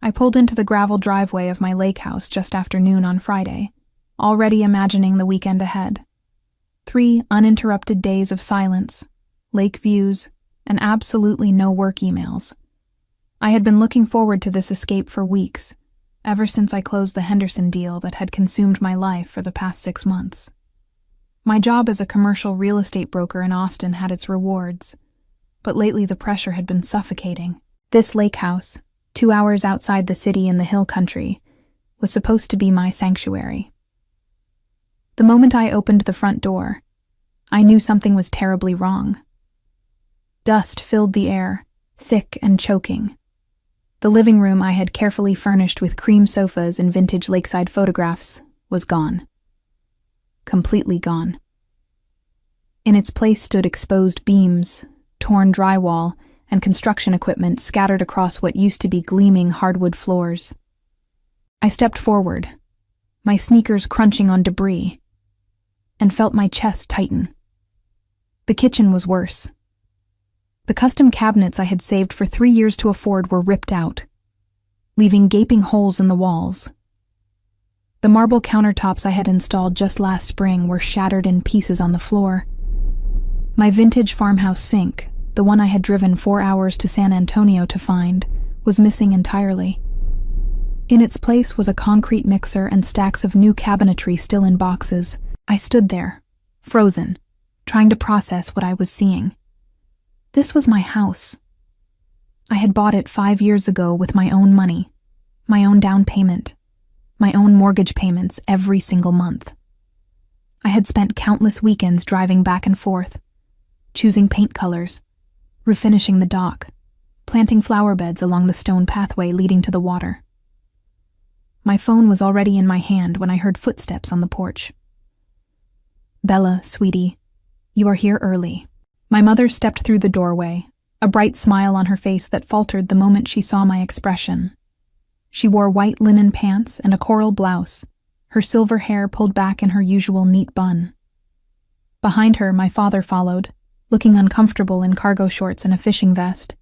I pulled into the gravel driveway of my lake house just after noon on Friday, already imagining the weekend ahead. 3 uninterrupted days of silence, lake views, and absolutely no work emails. I had been looking forward to this escape for weeks, ever since I closed the Henderson deal that had consumed my life for the past 6 months. My job as a commercial real estate broker in Austin had its rewards, but lately the pressure had been suffocating. This lake house, 2 hours outside the city in the hill country, was supposed to be my sanctuary. The moment I opened the front door, I knew something was terribly wrong. Dust filled the air, thick and choking. The living room I had carefully furnished with cream sofas and vintage lakeside photographs was gone. Completely gone. In its place stood exposed beams, torn drywall, and construction equipment scattered across what used to be gleaming hardwood floors. I stepped forward, my sneakers crunching on debris, and felt my chest tighten. The kitchen was worse. The custom cabinets I had saved for 3 years to afford were ripped out, leaving gaping holes in the walls. The marble countertops I had installed just last spring were shattered in pieces on the floor. My vintage farmhouse sink, the one I had driven 4 hours to San Antonio to find, was missing entirely. In its place was a concrete mixer and stacks of new cabinetry still in boxes. I stood there, frozen, trying to process what I was seeing. This was my house. I had bought it 5 years ago with my own money, my own down payment, my own mortgage payments every single month. I had spent countless weekends driving back and forth, choosing paint colors, refinishing the dock, planting flower beds along the stone pathway leading to the water. My phone was already in my hand when I heard footsteps on the porch. "Bella, sweetie, you are here early." My mother stepped through the doorway, a bright smile on her face that faltered the moment she saw my expression. She wore white linen pants and a coral blouse, her silver hair pulled back in her usual neat bun. Behind her, my father followed, looking uncomfortable in cargo shorts and a fishing vest.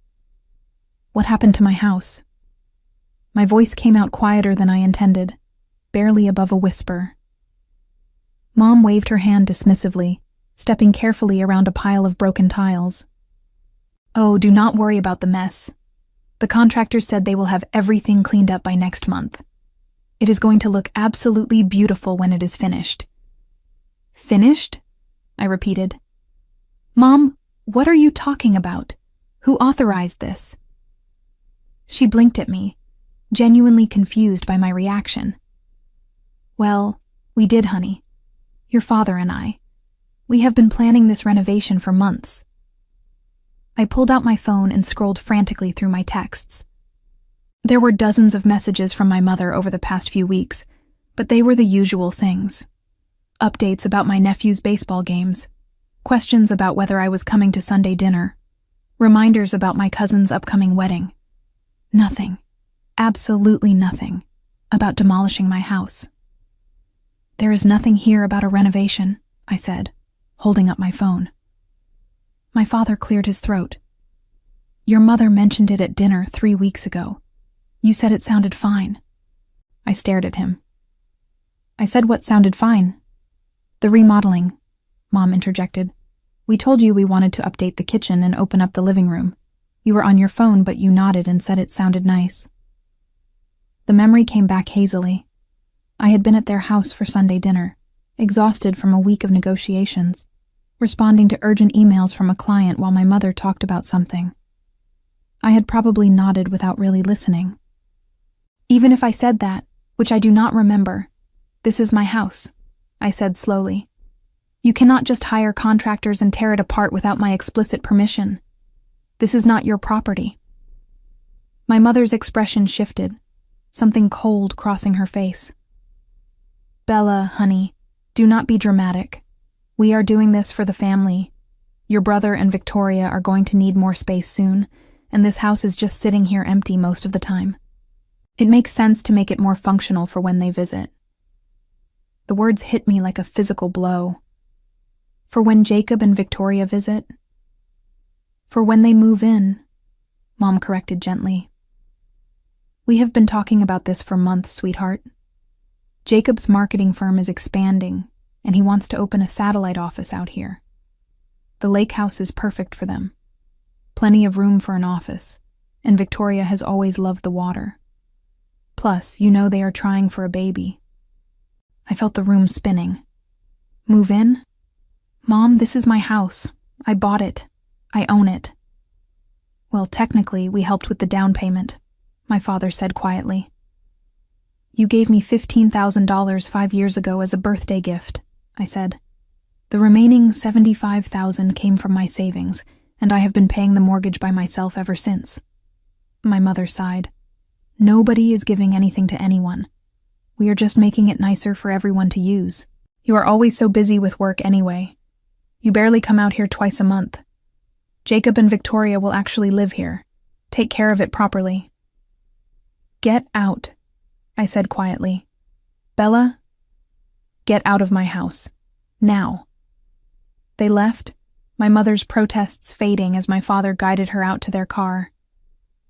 "What happened to my house?" My voice came out quieter than I intended, barely above a whisper. Mom waved her hand dismissively, stepping carefully around a pile of broken tiles. "Oh, do not worry about the mess. The contractors said they will have everything cleaned up by next month. It is going to look absolutely beautiful when it is finished." "Finished?" I repeated. "Mom, what are you talking about? Who authorized this?" She blinked at me, genuinely confused by my reaction. "Well, we did, honey. Your father and I. We have been planning this renovation for months." I pulled out my phone and scrolled frantically through my texts. There were dozens of messages from my mother over the past few weeks, but they were the usual things. Updates about my nephew's baseball games, questions about whether I was coming to Sunday dinner, reminders about my cousin's upcoming wedding. Nothing, absolutely nothing, about demolishing my house. "There is nothing here about a renovation," I said, holding up my phone. My father cleared his throat. "Your mother mentioned it at dinner 3 weeks ago. You said it sounded fine." I stared at him. "I said what sounded fine?" "The remodeling," Mom interjected. "We told you we wanted to update the kitchen and open up the living room. You were on your phone, but you nodded and said it sounded nice." The memory came back hazily. I had been at their house for Sunday dinner, exhausted from a week of negotiations, responding to urgent emails from a client while my mother talked about something. I had probably nodded without really listening. "Even if I said that, which I do not remember, this is my house," I said slowly. "You cannot just hire contractors and tear it apart without my explicit permission. This is not your property." My mother's expression shifted, something cold crossing her face. "Bella, honey, do not be dramatic. We are doing this for the family. Your brother and Victoria are going to need more space soon, and this house is just sitting here empty most of the time. It makes sense to make it more functional for when they visit." The words hit me like a physical blow. "For when Jacob and Victoria visit?" "For when they move in," Mom corrected gently. We have been talking about this for months, sweetheart. Jacob's marketing firm is expanding, and he wants to open a satellite office out here. The lake house is perfect for them. Plenty of room for an office, and Victoria has always loved the water. Plus, you know they are trying for a baby. I felt the room spinning. Move in? Mom, this is my house. I bought it. I own it. Well, technically, we helped with the down payment, my father said quietly. You gave me $15,000 5 years ago as a birthday gift, I said. The remaining $75,000 came from my savings, and I have been paying the mortgage by myself ever since. My mother sighed. Nobody is giving anything to anyone. We are just making it nicer for everyone to use. You are always so busy with work anyway. You barely come out here twice a month. Jacob and Victoria will actually live here. Take care of it properly. Get out, I said quietly. Bella, get out of my house. Now. They left, my mother's protests fading as my father guided her out to their car.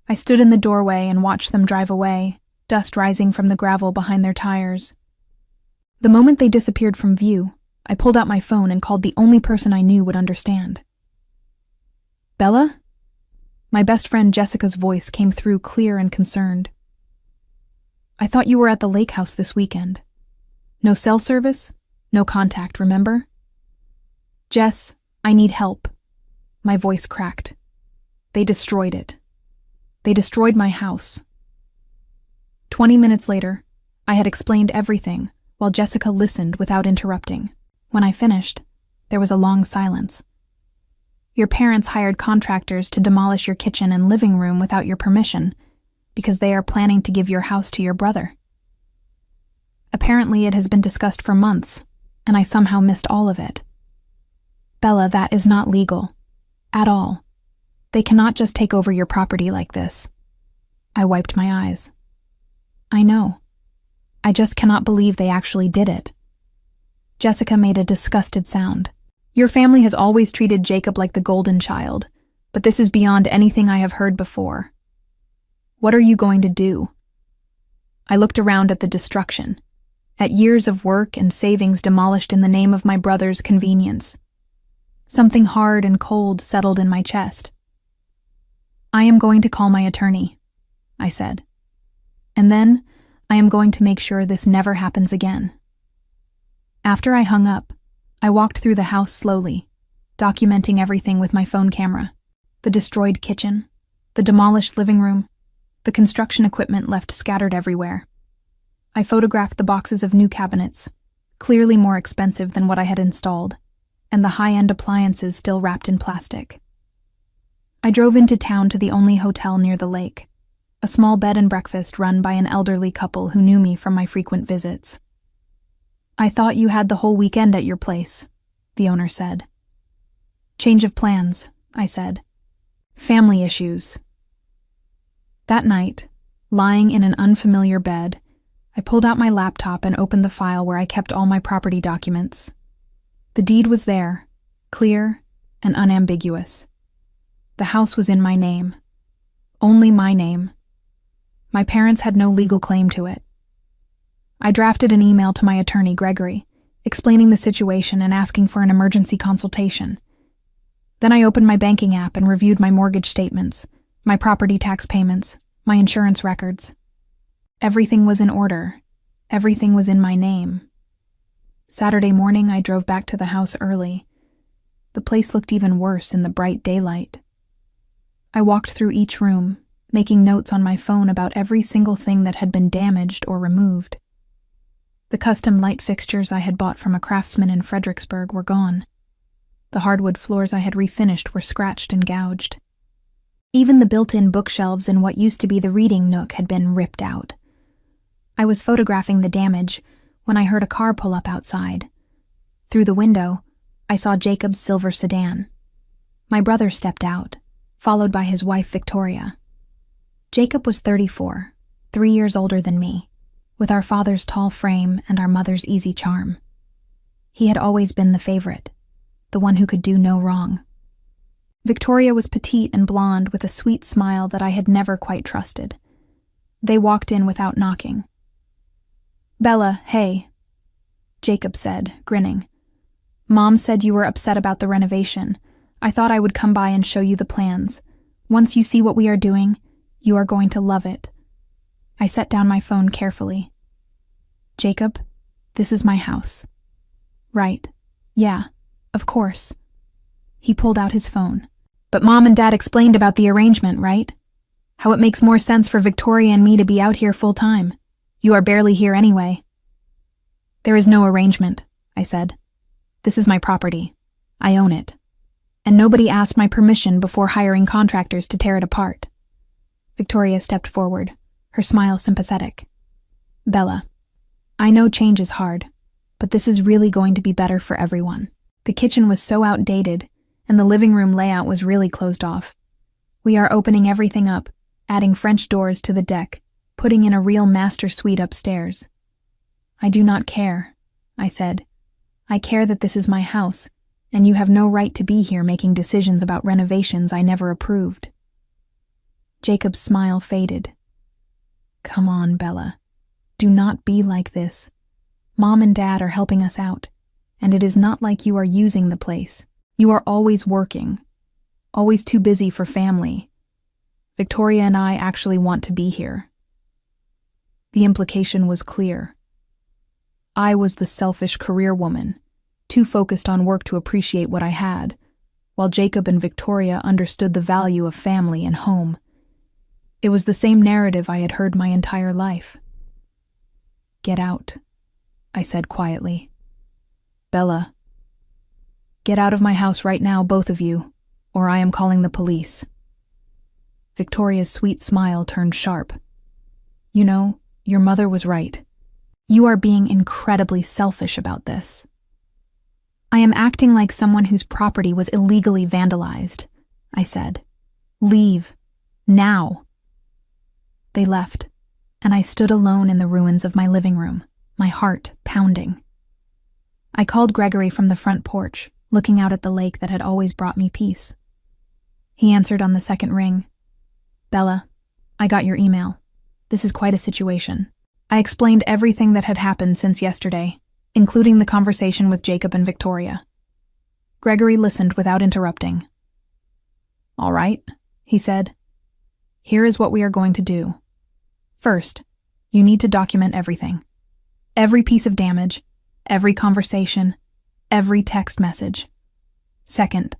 I stood in the doorway and watched them drive away, dust rising from the gravel behind their tires. The moment they disappeared from view, I pulled out my phone and called the only person I knew would understand. Bella? My best friend Jessica's voice came through clear and concerned. I thought you were at the lake house this weekend. No cell service? No contact, remember? Jess, I need help. My voice cracked. They destroyed it. They destroyed my house. 20 minutes later, I had explained everything, while Jessica listened without interrupting. When I finished, there was a long silence. Your parents hired contractors to demolish your kitchen and living room without your permission, because they are planning to give your house to your brother. Apparently it has been discussed for months, and I somehow missed all of it. Bella, that is not legal. At all. They cannot just take over your property like this. I wiped my eyes. I know. I just cannot believe they actually did it. Jessica made a disgusted sound. Your family has always treated Jacob like the golden child, but this is beyond anything I have heard before. What are you going to do? I looked around at the destruction, at years of work and savings demolished in the name of my brother's convenience. Something hard and cold settled in my chest. I am going to call my attorney, I said. And then I am going to make sure this never happens again. After I hung up, I walked through the house slowly, documenting everything with my phone camera. The destroyed kitchen, the demolished living room, the construction equipment left scattered everywhere. I photographed the boxes of new cabinets, clearly more expensive than what I had installed, and the high-end appliances still wrapped in plastic. I drove into town to the only hotel near the lake, a small bed and breakfast run by an elderly couple who knew me from my frequent visits. I thought you had the whole weekend at your place, the owner said. Change of plans, I said. Family issues. That night, lying in an unfamiliar bed, I pulled out my laptop and opened the file where I kept all my property documents. The deed was there, clear and unambiguous. The house was in my name. Only my name. My parents had no legal claim to it. I drafted an email to my attorney, Gregory, explaining the situation and asking for an emergency consultation. Then I opened my banking app and reviewed my mortgage statements, my property tax payments, my insurance records. Everything was in order. Everything was in my name. Saturday morning, I drove back to the house early. The place looked even worse in the bright daylight. I walked through each room, making notes on my phone about every single thing that had been damaged or removed. The custom light fixtures I had bought from a craftsman in Fredericksburg were gone. The hardwood floors I had refinished were scratched and gouged. Even the built-in bookshelves in what used to be the reading nook had been ripped out. I was photographing the damage when I heard a car pull up outside. Through the window, I saw Jacob's silver sedan. My brother stepped out, followed by his wife Victoria. Jacob was 34, 3 years older than me, with our father's tall frame and our mother's easy charm. He had always been the favorite, the one who could do no wrong. Victoria was petite and blonde with a sweet smile that I had never quite trusted. They walked in without knocking. "Bella, hey," Jacob said, grinning. "Mom said you were upset about the renovation. I thought I would come by and show you the plans. Once you see what we are doing, you are going to love it." I set down my phone carefully. "Jacob, this is my house." "Right. Yeah, of course." He pulled out his phone. "But Mom and Dad explained about the arrangement, right? How it makes more sense for Victoria and me to be out here full-time. You are barely here anyway." "There is no arrangement," I said. "This is my property. I own it. And nobody asked my permission before hiring contractors to tear it apart." Victoria stepped forward, her smile sympathetic. "Bella, I know change is hard, but this is really going to be better for everyone." The kitchen was so outdated, and the living room layout was really closed off. "We are opening everything up, adding French doors to the deck, putting in a real master suite upstairs." "I do not care," I said. "I care that this is my house, and you have no right to be here making decisions about renovations I never approved." Jacob's smile faded. "Come on, Bella. Do not be like this. Mom and Dad are helping us out, and it is not like you are using the place. You are always working, always too busy for family. Victoria and I actually want to be here." The implication was clear. I was the selfish career woman, too focused on work to appreciate what I had, while Jacob and Victoria understood the value of family and home. It was the same narrative I had heard my entire life. "Get out," I said quietly. "Bella, get out of my house right now, both of you, or I am calling the police." Victoria's sweet smile turned sharp. "You know, your mother was right. You are being incredibly selfish about this." "I am acting like someone whose property was illegally vandalized," I said. "Leave. Now." They left, and I stood alone in the ruins of my living room, my heart pounding. I called Gregory from the front porch, looking out at the lake that had always brought me peace. He answered on the second ring. "Bella, I got your email. This is quite a situation." I explained everything that had happened since yesterday, including the conversation with Jacob and Victoria. Gregory listened without interrupting. "All right," he said. "Here is what we are going to do. First, you need to document everything. Every piece of damage, every conversation, every text message. Second,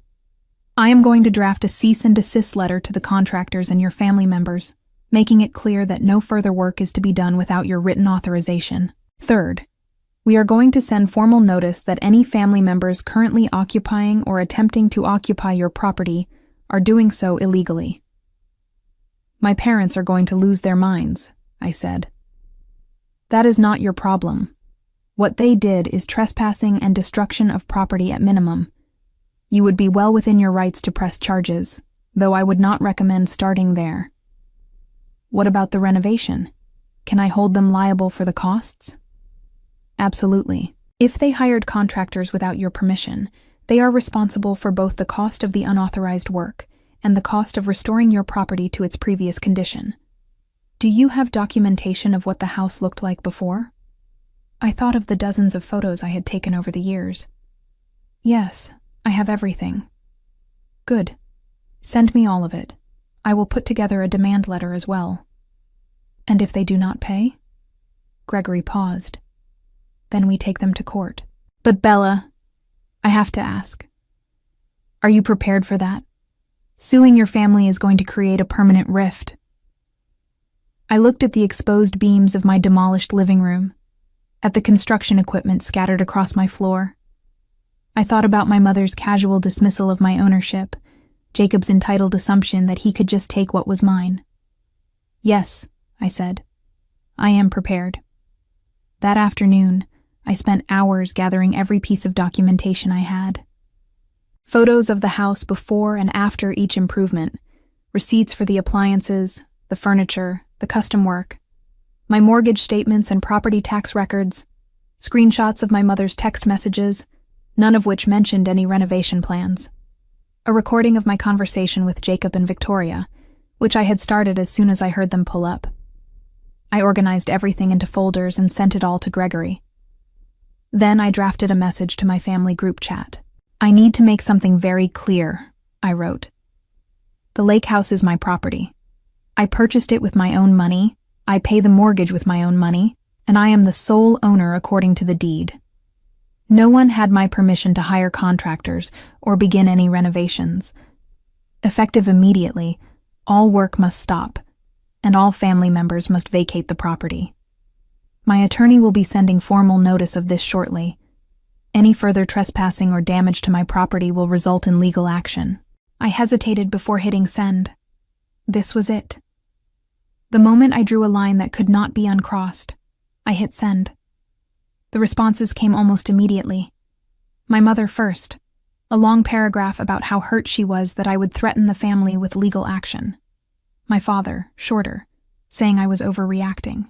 I am going to draft a cease and desist letter to the contractors and your family members, making it clear that no further work is to be done without your written authorization. Third, we are going to send formal notice that any family members currently occupying or attempting to occupy your property are doing so illegally." "My parents are going to lose their minds," I said. "That is not your problem. What they did is trespassing and destruction of property at minimum. You would be well within your rights to press charges, though I would not recommend starting there." "What about the renovation? Can I hold them liable for the costs?" "Absolutely. If they hired contractors without your permission, they are responsible for both the cost of the unauthorized work and the cost of restoring your property to its previous condition. Do you have documentation of what the house looked like before?" I thought of the dozens of photos I had taken over the years. "Yes, I have everything." "Good. Send me all of it. I will put together a demand letter as well." "And if they do not pay?" Gregory paused. "Then we take them to court." "But Bella, I have to ask. Are you prepared for that? Suing your family is going to create a permanent rift." I looked at the exposed beams of my demolished living room, at the construction equipment scattered across my floor. I thought about my mother's casual dismissal of my ownership, Jacob's entitled assumption that he could just take what was mine. "Yes," I said. "I am prepared." That afternoon, I spent hours gathering every piece of documentation I had. Photos of the house before and after each improvement, receipts for the appliances, the furniture, the custom work, my mortgage statements and property tax records, screenshots of my mother's text messages, none of which mentioned any renovation plans, a recording of my conversation with Jacob and Victoria, which I had started as soon as I heard them pull up. I organized everything into folders and sent it all to Gregory. Then I drafted a message to my family group chat. "I need to make something very clear," I wrote. "The lake house is my property. I purchased it with my own money, I pay the mortgage with my own money, and I am the sole owner according to the deed. No one had my permission to hire contractors or begin any renovations. Effective immediately, all work must stop, and all family members must vacate the property. My attorney will be sending formal notice of this shortly. Any further trespassing or damage to my property will result in legal action." I hesitated before hitting send. This was it. The moment I drew a line that could not be uncrossed, I hit send. The responses came almost immediately. My mother first, a long paragraph about how hurt she was that I would threaten the family with legal action. My father, shorter, saying I was overreacting.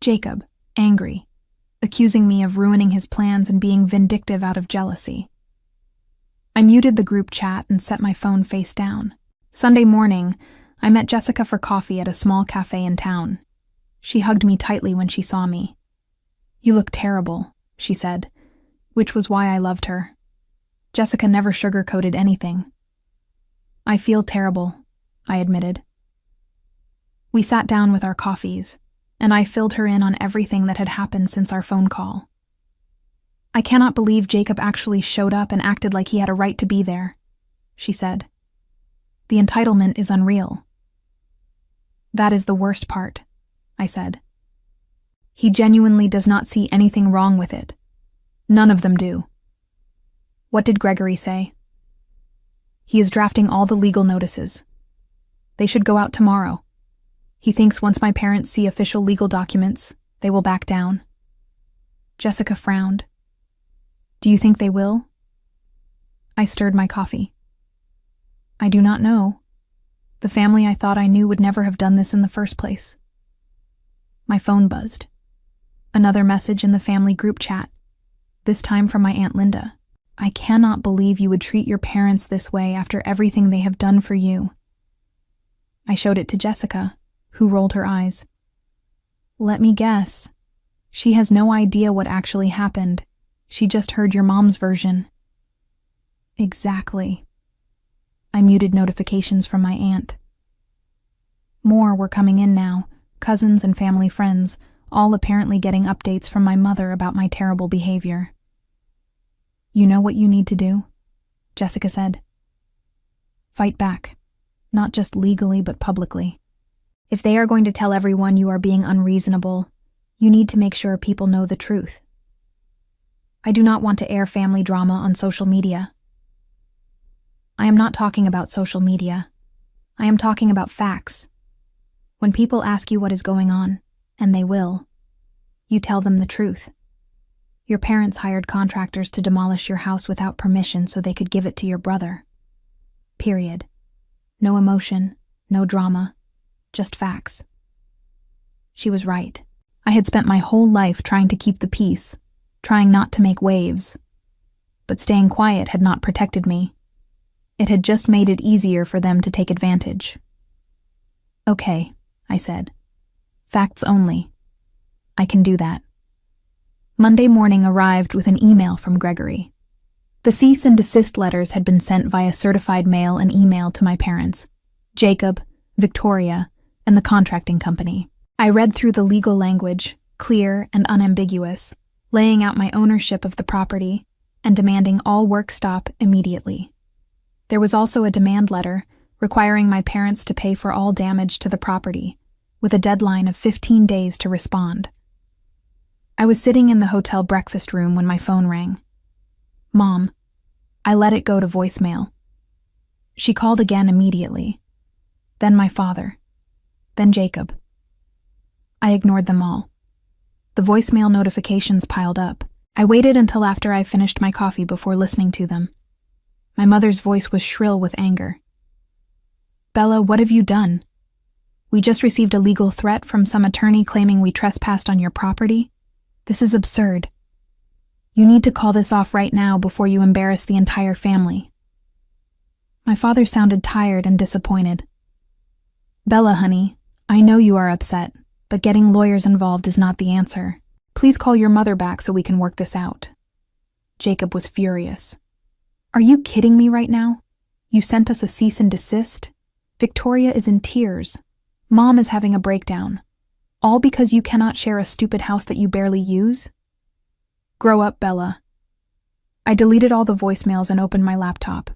Jacob, angry, accusing me of ruining his plans and being vindictive out of jealousy. I muted the group chat and set my phone face down. Sunday morning, I met Jessica for coffee at a small cafe in town. She hugged me tightly when she saw me. "You look terrible," she said, which was why I loved her. Jessica never sugarcoated anything. "I feel terrible," I admitted. We sat down with our coffees, and I filled her in on everything that had happened since our phone call. "I cannot believe Jacob actually showed up and acted like he had a right to be there," she said. "The entitlement is unreal." "That is the worst part," I said. "He genuinely does not see anything wrong with it. None of them do." "What did Gregory say?" "He is drafting all the legal notices. They should go out tomorrow. He thinks once my parents see official legal documents, they will back down." Jessica frowned. "Do you think they will?" I stirred my coffee. "I do not know. The family I thought I knew would never have done this in the first place." My phone buzzed. Another message in the family group chat, this time from my Aunt Linda. "I cannot believe you would treat your parents this way after everything they have done for you." I showed it to Jessica, who rolled her eyes. "Let me guess. She has no idea what actually happened. She just heard your mom's version." "Exactly." I muted notifications from my aunt. More were coming in now, cousins and family friends, all apparently getting updates from my mother about my terrible behavior. "You know what you need to do?" Jessica said. "Fight back, not just legally but publicly. If they are going to tell everyone you are being unreasonable, you need to make sure people know the truth. I do not want to air family drama on social media." "I am not talking about social media. I am talking about facts. When people ask you what is going on, and they will, you tell them the truth. Your parents hired contractors to demolish your house without permission so they could give it to your brother. Period. No emotion, no drama, just facts." She was right. I had spent my whole life trying to keep the peace, trying not to make waves. But staying quiet had not protected me. It had just made it easier for them to take advantage. "Okay," I said. "Facts only. I can do that." Monday morning arrived with an email from Gregory. The cease and desist letters had been sent via certified mail and email to my parents, Jacob, Victoria, and the contracting company. I read through the legal language, clear and unambiguous, laying out my ownership of the property and demanding all work stop immediately. There was also a demand letter requiring my parents to pay for all damage to the property, with a deadline of 15 days to respond. I was sitting in the hotel breakfast room when my phone rang. Mom. I let it go to voicemail. She called again immediately. Then my father. Then Jacob. I ignored them all. The voicemail notifications piled up. I waited until after I finished my coffee before listening to them. My mother's voice was shrill with anger. "Bella, what have you done? We just received a legal threat from some attorney claiming we trespassed on your property. This is absurd. You need to call this off right now before you embarrass the entire family." My father sounded tired and disappointed. "Bella, honey, I know you are upset, but getting lawyers involved is not the answer. Please call your mother back so we can work this out." Jacob was furious. "Are you kidding me right now? You sent us a cease and desist? Victoria is in tears. Mom is having a breakdown. All because you cannot share a stupid house that you barely use? Grow up, Bella." I deleted all the voicemails and opened my laptop.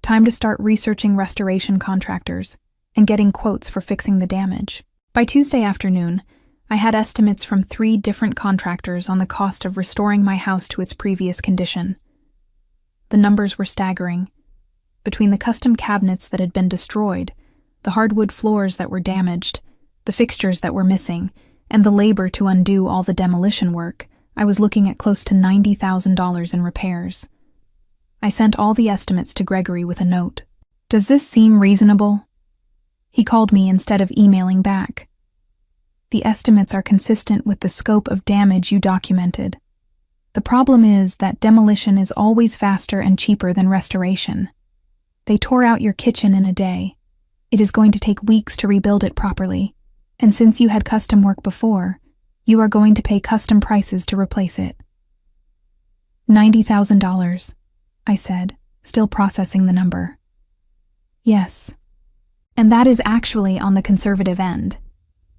Time to start researching restoration contractors and getting quotes for fixing the damage. By Tuesday afternoon, I had estimates from 3 different contractors on the cost of restoring my house to its previous condition. The numbers were staggering. Between the custom cabinets that had been destroyed, the hardwood floors that were damaged, the fixtures that were missing, and the labor to undo all the demolition work, I was looking at close to $90,000 in repairs. I sent all the estimates to Gregory with a note. "Does this seem reasonable?" He called me instead of emailing back. "The estimates are consistent with the scope of damage you documented. The problem is that demolition is always faster and cheaper than restoration. They tore out your kitchen in a day. It is going to take weeks to rebuild it properly, and since you had custom work before, you are going to pay custom prices to replace it." $90,000, I said, still processing the number. "Yes. And that is actually on the conservative end.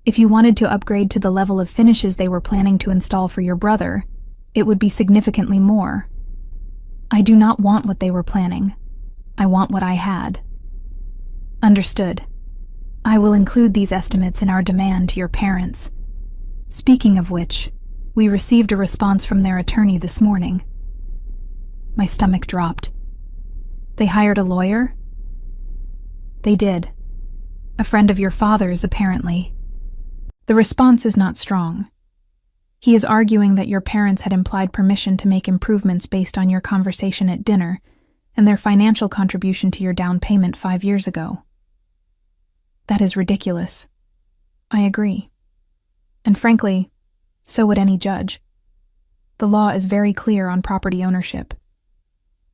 If you wanted to upgrade to the level of finishes they were planning to install for your brother, it would be significantly more. I do not want what they were planning. I want what I had." "Understood. I will include these estimates in our demand to your parents. Speaking of which, we received a response from their attorney this morning." My stomach dropped. "They hired a lawyer?" "They did. A friend of your father's, apparently. The response is not strong. He is arguing that your parents had implied permission to make improvements based on your conversation at dinner and their financial contribution to your down payment 5 years ago." "That is ridiculous." "I agree. And frankly, so would any judge. The law is very clear on property ownership.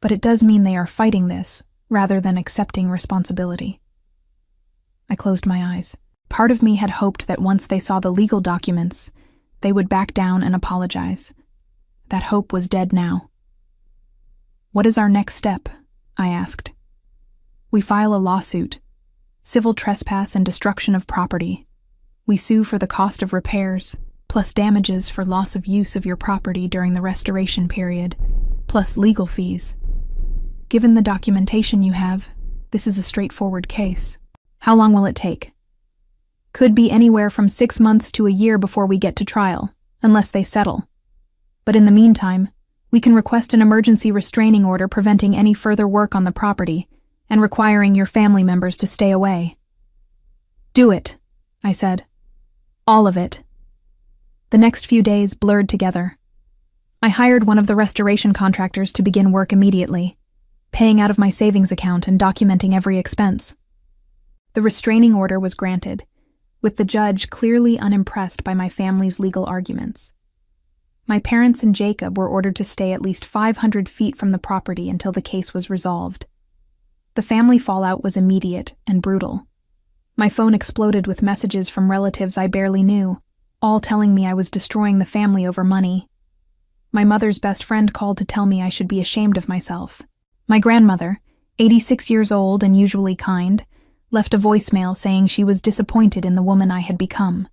But it does mean they are fighting this rather than accepting responsibility." I closed my eyes. Part of me had hoped that once they saw the legal documents, they would back down and apologize. That hope was dead now. "What is our next step?" I asked. "We file a lawsuit. Civil trespass and destruction of property. We sue for the cost of repairs, plus damages for loss of use of your property during the restoration period, plus legal fees. Given the documentation you have, this is a straightforward case." "How long will it take?" "Could be anywhere from 6 months to a year before we get to trial, unless they settle. But in the meantime, we can request an emergency restraining order preventing any further work on the property and requiring your family members to stay away." "Do it," I said. "All of it." The next few days blurred together. I hired one of the restoration contractors to begin work immediately, paying out of my savings account and documenting every expense. The restraining order was granted, with the judge clearly unimpressed by my family's legal arguments. My parents and Jacob were ordered to stay at least 500 feet from the property until the case was resolved. The family fallout was immediate and brutal. My phone exploded with messages from relatives I barely knew, all telling me I was destroying the family over money. My mother's best friend called to tell me I should be ashamed of myself. My grandmother, 86 years old and usually kind, left a voicemail saying she was disappointed in the woman I had become.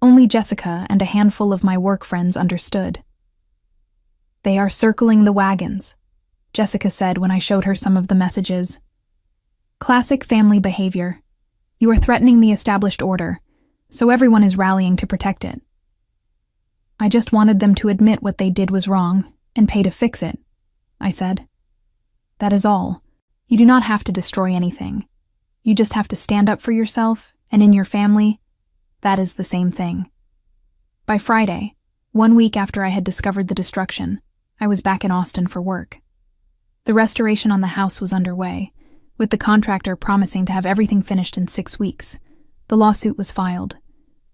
Only Jessica and a handful of my work friends understood. "They are circling the wagons," Jessica said when I showed her some of the messages. "Classic family behavior. You are threatening the established order, so everyone is rallying to protect it." "I just wanted them to admit what they did was wrong and pay to fix it," I said. "That is all. You do not have to destroy anything. You just have to stand up for yourself and in your family. That is the same thing." By Friday, 1 week after I had discovered the destruction, I was back in Austin for work. The restoration on the house was underway, with the contractor promising to have everything finished in 6 weeks. The lawsuit was filed.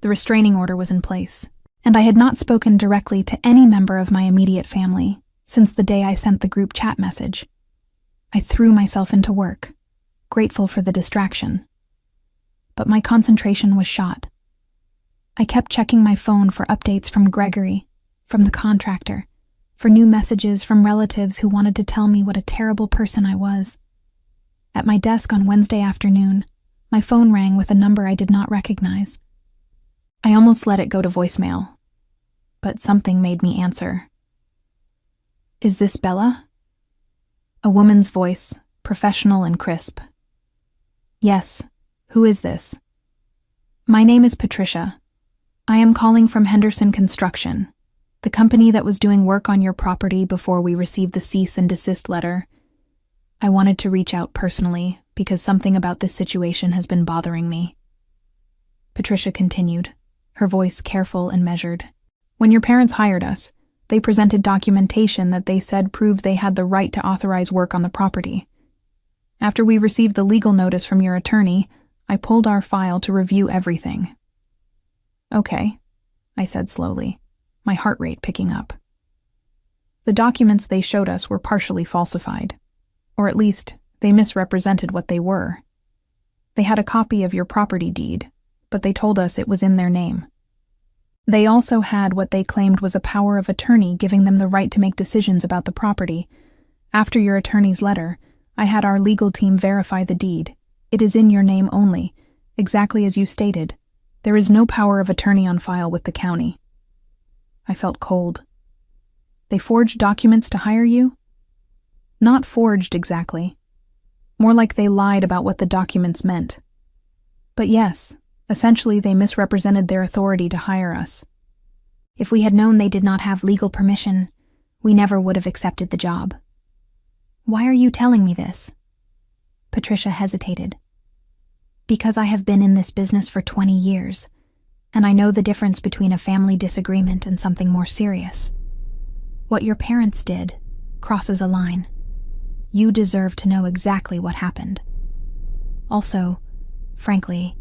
The restraining order was in place, and I had not spoken directly to any member of my immediate family since the day I sent the group chat message. I threw myself into work, grateful for the distraction. But my concentration was shot. I kept checking my phone for updates from Gregory, from the contractor, for new messages from relatives who wanted to tell me what a terrible person I was. At my desk on Wednesday afternoon, my phone rang with a number I did not recognize. I almost let it go to voicemail, but something made me answer. "Is this Bella?" A woman's voice, professional and crisp. "Yes, who is this?" "My name is Patricia. I am calling from Henderson Construction, the company that was doing work on your property before we received the cease and desist letter. I wanted to reach out personally because something about this situation has been bothering me." Patricia continued, her voice careful and measured. "When your parents hired us, they presented documentation that they said proved they had the right to authorize work on the property. After we received the legal notice from your attorney, I pulled our file to review everything." "Okay," I said slowly, my heart rate picking up. "The documents they showed us were partially falsified, or at least they misrepresented what they were. They had a copy of your property deed, but they told us it was in their name. They also had what they claimed was a power of attorney giving them the right to make decisions about the property. After your attorney's letter, I had our legal team verify the deed. It is in your name only, exactly as you stated. There is no power of attorney on file with the county." I felt cold. "They forged documents to hire you?" "Not forged exactly. More like they lied about what the documents meant. But yes, essentially they misrepresented their authority to hire us. If we had known they did not have legal permission, we never would have accepted the job." "Why are you telling me this?" Patricia hesitated. "Because I have been in this business for 20 years, and I know the difference between a family disagreement and something more serious. What your parents did crosses a line. You deserve to know exactly what happened. Also, frankly,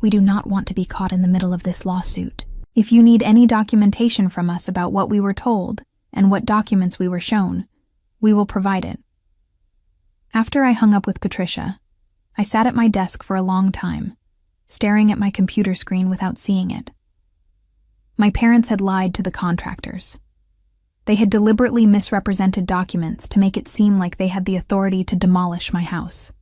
we do not want to be caught in the middle of this lawsuit. If you need any documentation from us about what we were told and what documents we were shown, we will provide it." After I hung up with Patricia, I sat at my desk for a long time, staring at my computer screen without seeing it. My parents had lied to the contractors. They had deliberately misrepresented documents to make it seem like they had the authority to demolish my house.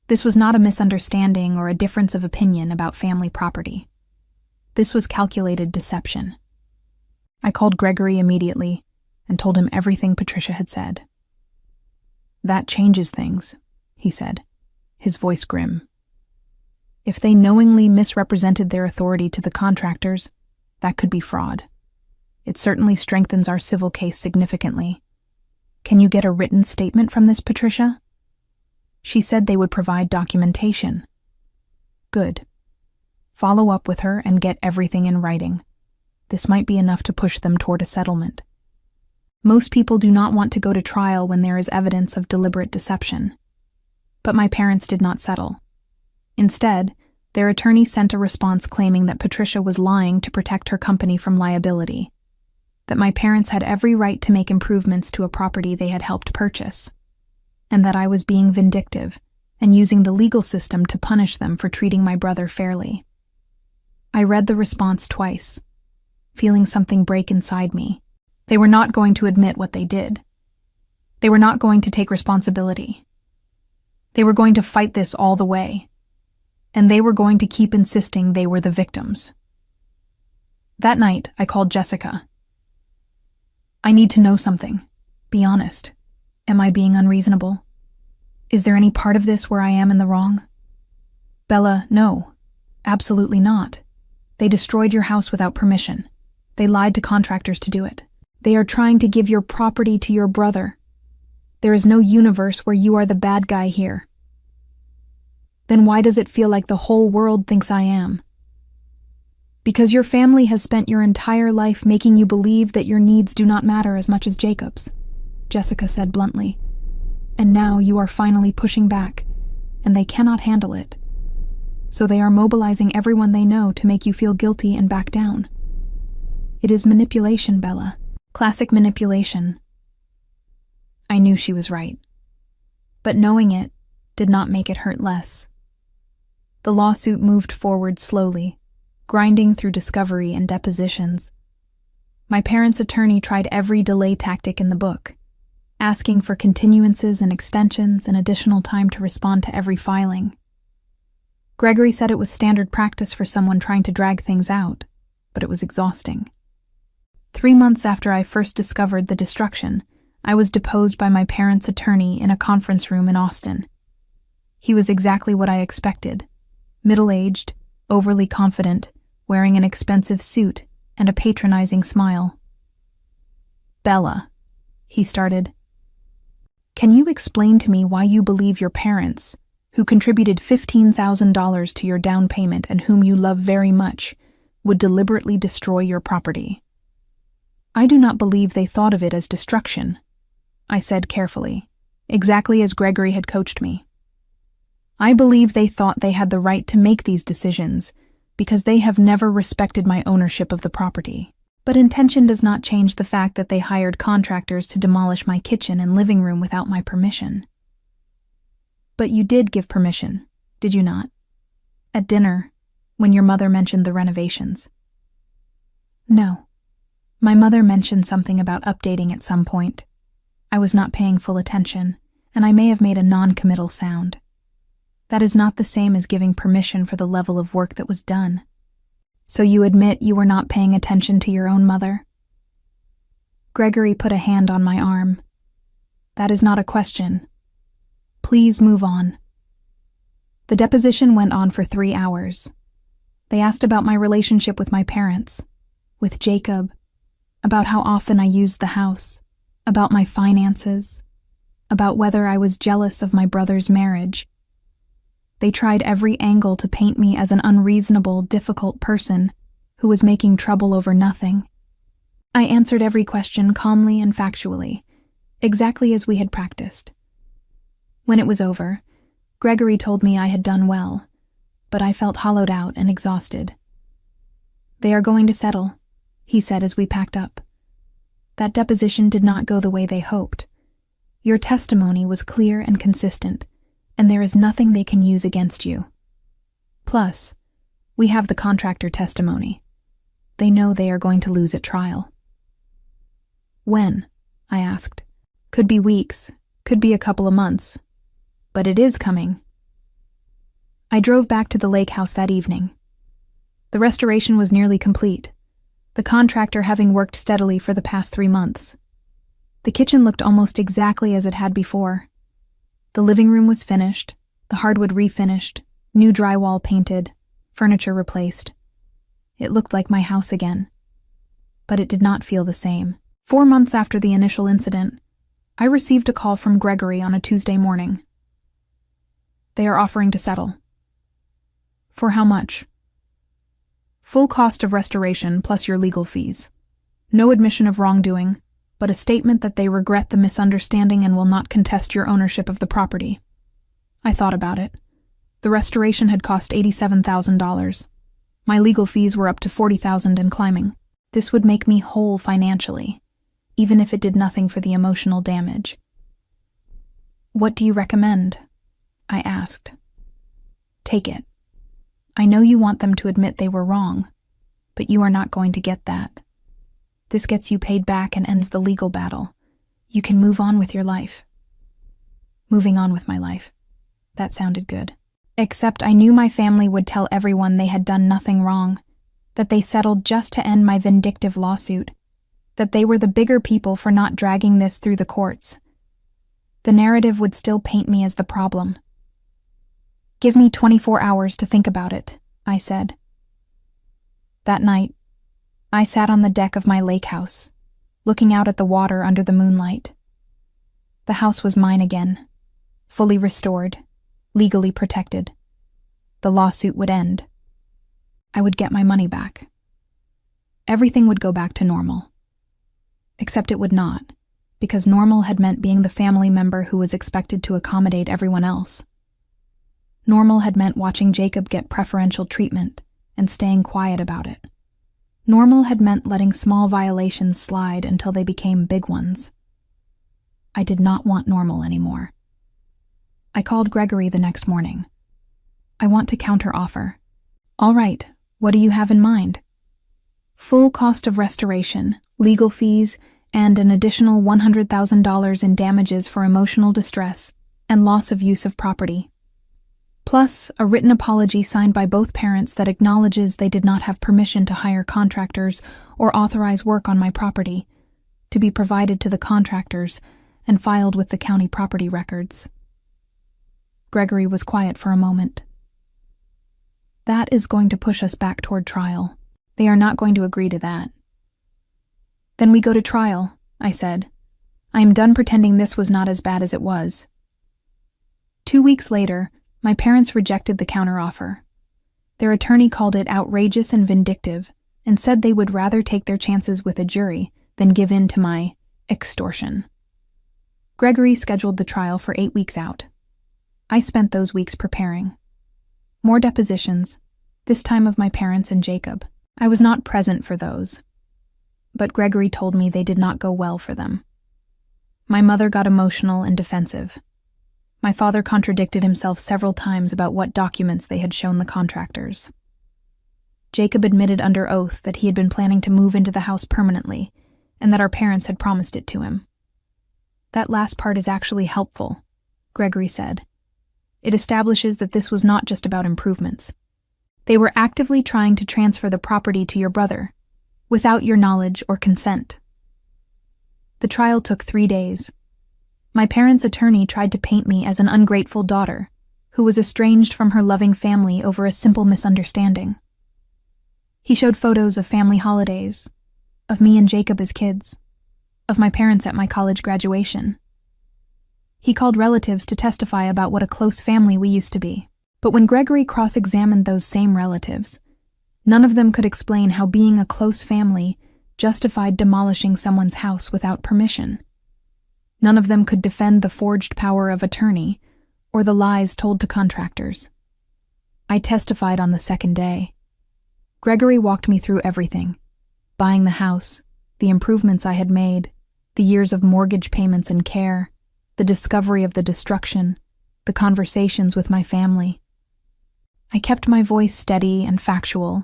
This was not a misunderstanding or a difference of opinion about family property. This was calculated deception. I called Gregory immediately and told him everything Patricia had said. "That changes things," he said, his voice grim. "If they knowingly misrepresented their authority to the contractors, that could be fraud. It certainly strengthens our civil case significantly. Can you get a written statement from this, Patricia?" She said they would provide documentation. "Good. Follow up with her and get everything in writing. This might be enough to push them toward a settlement. Most people do not want to go to trial when there is evidence of deliberate deception. But my parents did not settle. Instead, their attorney sent a response claiming that Patricia was lying to protect her company from liability, that my parents had every right to make improvements to a property they had helped purchase, and that I was being vindictive and using the legal system to punish them for treating my brother fairly. I read the response twice, feeling something break inside me. They were not going to admit what they did. They were not going to take responsibility. They were going to fight this all the way, and they were going to keep insisting they were the victims. That night, I called Jessica. "I need to know something. Be honest. Am I being unreasonable? Is there any part of this where I am in the wrong?" "Bella, no. Absolutely not. They destroyed your house without permission. They lied to contractors to do it. They are trying to give your property to your brother. There is no universe where you are the bad guy here. Then why does it feel like the whole world thinks I am? Because your family has spent your entire life making you believe that your needs do not matter as much as Jacob's," Jessica said bluntly. "And now you are finally pushing back, and they cannot handle it. So they are mobilizing everyone they know to make you feel guilty and back down. It is manipulation, Bella. Classic manipulation." I knew she was right. But knowing it did not make it hurt less. The lawsuit moved forward slowly, grinding through discovery and depositions. My parents' attorney tried every delay tactic in the book, asking for continuances and extensions and additional time to respond to every filing. Gregory said it was standard practice for someone trying to drag things out, but it was exhausting. 3 months after I first discovered the destruction, I was deposed by my parents' attorney in a conference room in Austin. He was exactly what I expected: middle-aged, overly confident, wearing an expensive suit and a patronizing smile. "Bella," he started, "can you explain to me why you believe your parents, who contributed $15,000 to your down payment and whom you love very much, would deliberately destroy your property?" "I do not believe they thought of it as destruction," I said carefully, exactly as Gregory had coached me. "I believe they thought they had the right to make these decisions because they have never respected my ownership of the property. But intention does not change the fact that they hired contractors to demolish my kitchen and living room without my permission." "But you did give permission, did you not? At dinner, when your mother mentioned the renovations." "No. My mother mentioned something about updating at some point. I was not paying full attention, and I may have made a non-committal sound. That is not the same as giving permission for the level of work that was done. So you admit you were not paying attention to your own mother?" Gregory put a hand on my arm. "That is not a question. Please move on." The deposition went on for 3 hours. They asked about my relationship with my parents, with Jacob, about how often I used the house, about my finances, about whether I was jealous of my brother's marriage. They tried every angle to paint me as an unreasonable, difficult person who was making trouble over nothing. I answered every question calmly and factually, exactly as we had practiced. When it was over, Gregory told me I had done well, but I felt hollowed out and exhausted. "They are going to settle," he said as we packed up. "That deposition did not go the way they hoped. Your testimony was clear and consistent, and there is nothing they can use against you. Plus, we have the contractor testimony. They know they are going to lose at trial." "When?" I asked. "Could be weeks, could be a couple of months. But it is coming." I drove back to the lake house that evening. The restoration was nearly complete, the contractor having worked steadily for the past 3 months. The kitchen looked almost exactly as it had before. The living room was finished, the hardwood refinished, new drywall painted, furniture replaced. It looked like my house again. But it did not feel the same. 4 months after the initial incident, I received a call from Gregory on a Tuesday morning. "They are offering to settle." "For how much?" "Full cost of restoration plus your legal fees. No admission of wrongdoing, but a statement that they regret the misunderstanding and will not contest your ownership of the property." I thought about it. The restoration had cost $87,000. My legal fees were up to $40,000 and climbing. This would make me whole financially, even if it did nothing for the emotional damage. "What do you recommend?" I asked. "Take it. I know you want them to admit they were wrong, but you are not going to get that. This gets you paid back and ends the legal battle. You can move on with your life." Moving on with my life. That sounded good. Except I knew my family would tell everyone they had done nothing wrong, that they settled just to end my vindictive lawsuit, that they were the bigger people for not dragging this through the courts. The narrative would still paint me as the problem. "Give me 24 hours to think about it," I said. That night, I sat on the deck of my lake house, looking out at the water under the moonlight. The house was mine again, fully restored, legally protected. The lawsuit would end. I would get my money back. Everything would go back to normal. Except it would not, because normal had meant being the family member who was expected to accommodate everyone else. Normal had meant watching Jacob get preferential treatment and staying quiet about it. Normal had meant letting small violations slide until they became big ones. I did not want normal anymore. I called Gregory the next morning. "I want to counter-offer." "All right, What do you have in mind? Full cost of restoration, legal fees, and an additional $100,000 in damages for emotional distress and loss of use of property. Plus, a written apology signed by both parents that acknowledges they did not have permission to hire contractors or authorize work on my property, to be provided to the contractors and filed with the county property records. Gregory was quiet for a moment. That is going to push us back toward trial. They are not going to agree to that. Then we go to trial, I said. I am done pretending this was not as bad as it was. 2 weeks later, my parents rejected the counteroffer. Their attorney called it outrageous and vindictive and said they would rather take their chances with a jury than give in to my extortion. Gregory scheduled the trial for 8 weeks out. I spent those weeks preparing. More depositions, this time of my parents and Jacob. I was not present for those, but Gregory told me they did not go well for them. My mother got emotional and defensive. My father contradicted himself several times about what documents they had shown the contractors. Jacob admitted under oath that he had been planning to move into the house permanently, and that our parents had promised it to him. That last part is actually helpful, Gregory said. It establishes that this was not just about improvements. They were actively trying to transfer the property to your brother, without your knowledge or consent. The trial took 3 days. My parents' attorney tried to paint me as an ungrateful daughter, who was estranged from her loving family over a simple misunderstanding. He showed photos of family holidays, of me and Jacob as kids, of my parents at my college graduation. He called relatives to testify about what a close family we used to be. But when Gregory cross-examined those same relatives, none of them could explain how being a close family justified demolishing someone's house without permission. None of them could defend the forged power of attorney or the lies told to contractors. I testified on the second day. Gregory walked me through everything: buying the house, the improvements I had made, the years of mortgage payments and care, the discovery of the destruction, the conversations with my family. I kept my voice steady and factual,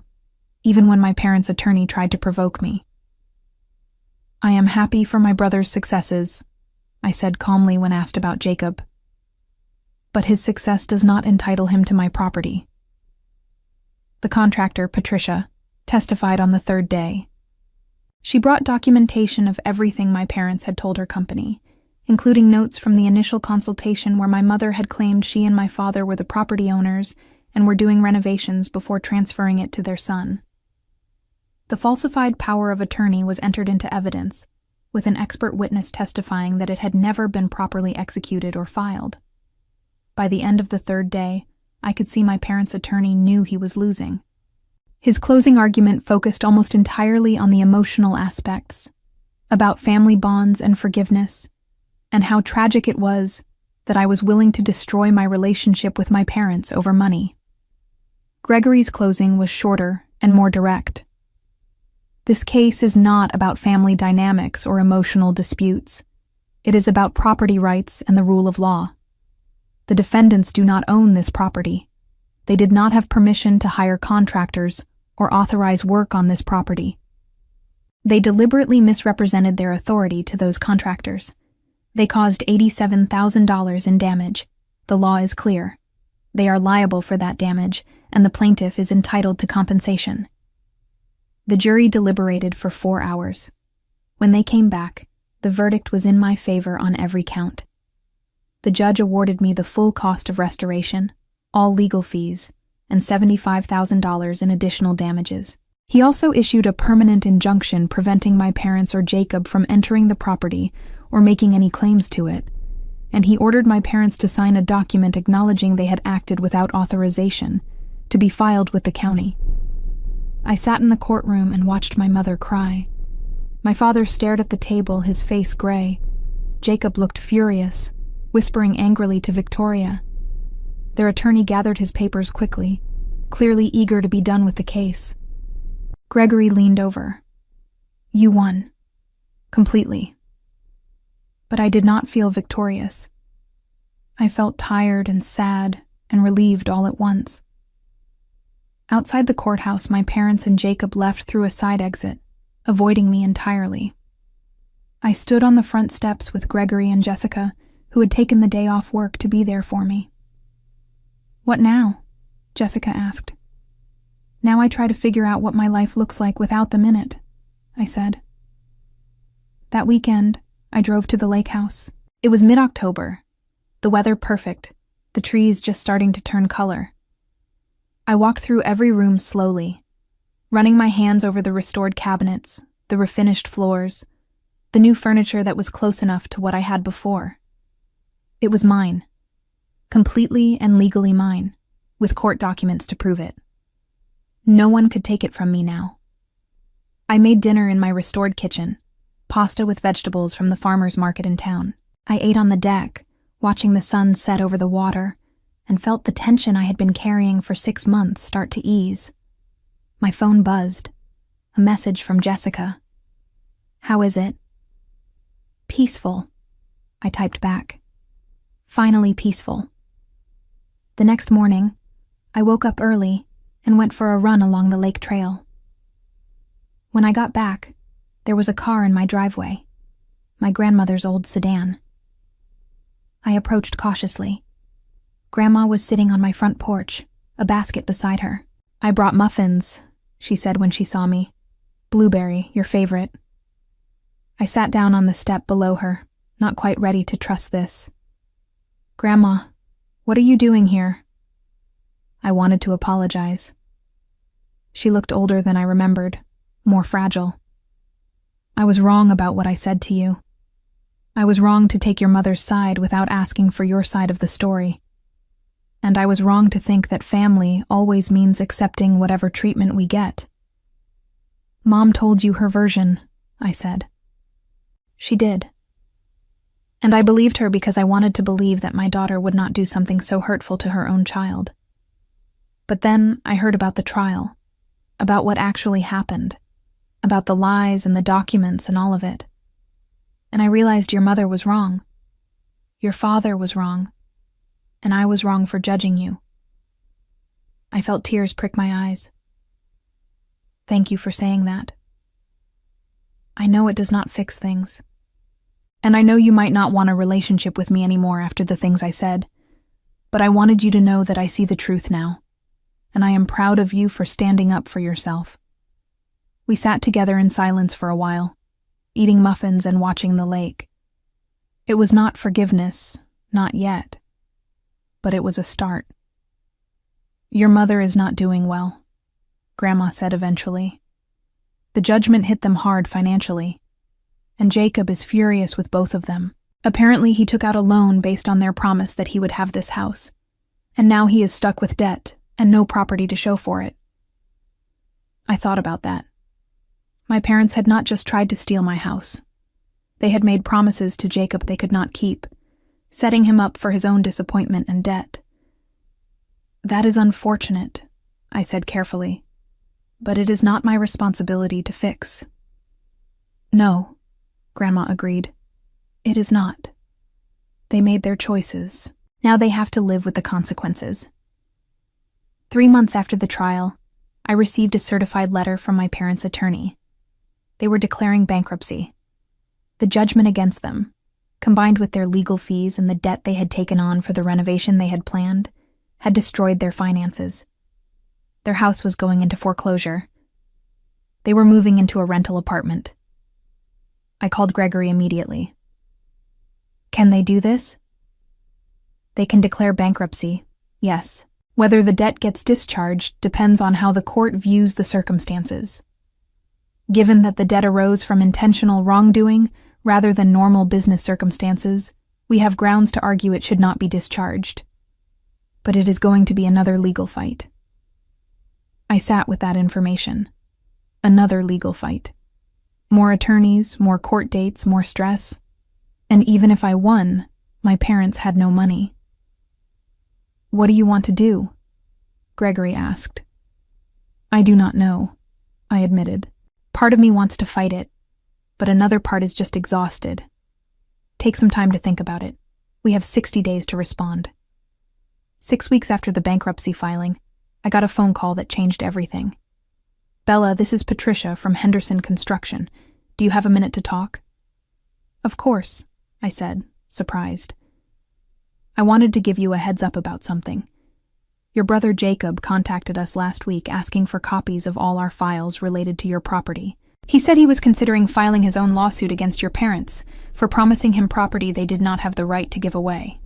even when my parents' attorney tried to provoke me. I am happy for my brother's successes, I said calmly when asked about Jacob. But his success does not entitle him to my property. The contractor, Patricia, testified on the third day. She brought documentation of everything my parents had told her company, including notes from the initial consultation where my mother had claimed she and my father were the property owners and were doing renovations before transferring it to their son. The falsified power of attorney was entered into evidence, with an expert witness testifying that it had never been properly executed or filed. By the end of the third day, I could see my parents' attorney knew he was losing. His closing argument focused almost entirely on the emotional aspects, about family bonds and forgiveness, and how tragic it was that I was willing to destroy my relationship with my parents over money. Gregory's closing was shorter and more direct. This case is not about family dynamics or emotional disputes. It is about property rights and the rule of law. The defendants do not own this property. They did not have permission to hire contractors or authorize work on this property. They deliberately misrepresented their authority to those contractors. They caused $87,000 in damage. The law is clear. They are liable for that damage, and the plaintiff is entitled to compensation. The jury deliberated for 4 hours. When they came back, the verdict was in my favor on every count. The judge awarded me the full cost of restoration, all legal fees, and $75,000 in additional damages. He also issued a permanent injunction preventing my parents or Jacob from entering the property or making any claims to it, and he ordered my parents to sign a document acknowledging they had acted without authorization, to be filed with the county. I sat in the courtroom and watched my mother cry. My father stared at the table, his face gray. Jacob looked furious, whispering angrily to Victoria. Their attorney gathered his papers quickly, clearly eager to be done with the case. Gregory leaned over. You won. Completely. But I did not feel victorious. I felt tired and sad and relieved all at once. Outside the courthouse, my parents and Jacob left through a side exit, avoiding me entirely. I stood on the front steps with Gregory and Jessica, who had taken the day off work to be there for me. "What now?" Jessica asked. "Now I try to figure out what my life looks like without them in it," I said. That weekend, I drove to the lake house. It was mid-October, the weather perfect, the trees just starting to turn color. I walked through every room slowly, running my hands over the restored cabinets, the refinished floors, the new furniture that was close enough to what I had before. It was mine, completely and legally mine, with court documents to prove it. No one could take it from me now. I made dinner in my restored kitchen, pasta with vegetables from the farmer's market in town. I ate on the deck, watching the sun set over the water, and felt the tension I had been carrying for 6 months start to ease. My phone buzzed. A message from Jessica. "How is it?" "Peaceful," I typed back. "Finally peaceful." The next morning, I woke up early and went for a run along the lake trail. When I got back, there was a car in my driveway, my grandmother's old sedan. I approached cautiously. Grandma was sitting on my front porch, a basket beside her. "I brought muffins," she said when she saw me. "Blueberry, your favorite." I sat down on the step below her, not quite ready to trust this. "Grandma, what are you doing here?" I wanted to apologize. She looked older than I remembered, more fragile. "I was wrong about what I said to you. I was wrong to take your mother's side without asking for your side of the story. And I was wrong to think that family always means accepting whatever treatment we get." "Mom told you her version," I said. "She did. And I believed her because I wanted to believe that my daughter would not do something so hurtful to her own child. But then I heard about the trial, about what actually happened, about the lies and the documents and all of it. And I realized your mother was wrong. Your father was wrong. And I was wrong for judging you." I felt tears prick my eyes. "Thank you for saying that. I know it does not fix things. And I know you might not want a relationship with me anymore after the things I said, but I wanted you to know that I see the truth now, and I am proud of you for standing up for yourself." We sat together in silence for a while, eating muffins and watching the lake. It was not forgiveness, not yet, but it was a start. "Your mother is not doing well," Grandma said eventually. "The judgment hit them hard financially, and Jacob is furious with both of them. Apparently he took out a loan based on their promise that he would have this house, and now he is stuck with debt and no property to show for it." I thought about that. My parents had not just tried to steal my house. They had made promises to Jacob they could not keep, setting him up for his own disappointment and debt. "That is unfortunate," I said carefully, "but it is not my responsibility to fix." "No," Grandma agreed. "It is not. They made their choices. Now they have to live with the consequences." 3 months after the trial, I received a certified letter from my parents' attorney. They were declaring bankruptcy. The judgment against them, combined with their legal fees and the debt they had taken on for the renovation they had planned, had destroyed their finances. Their house was going into foreclosure. They were moving into a rental apartment. I called Gregory immediately. "Can they do this?" "They can declare bankruptcy, yes. Whether the debt gets discharged depends on how the court views the circumstances. Given that the debt arose from intentional wrongdoing rather than normal business circumstances, we have grounds to argue it should not be discharged. But it is going to be another legal fight." I sat with that information. Another legal fight. More attorneys, more court dates, more stress. And even if I won, my parents had no money. "What do you want to do?" Gregory asked. "I do not know," I admitted. "Part of me wants to fight it, but another part is just exhausted. Take some time to think about it. We have 60 days to respond." 6 weeks after the bankruptcy filing, I got a phone call that changed everything. "Bella, this is Patricia from Henderson Construction. Do you have a minute to talk?" "Of course," I said, surprised. "I wanted to give you a heads up about something. Your brother Jacob contacted us last week asking for copies of all our files related to your property. He said he was considering filing his own lawsuit against your parents for promising him property they did not have the right to give away."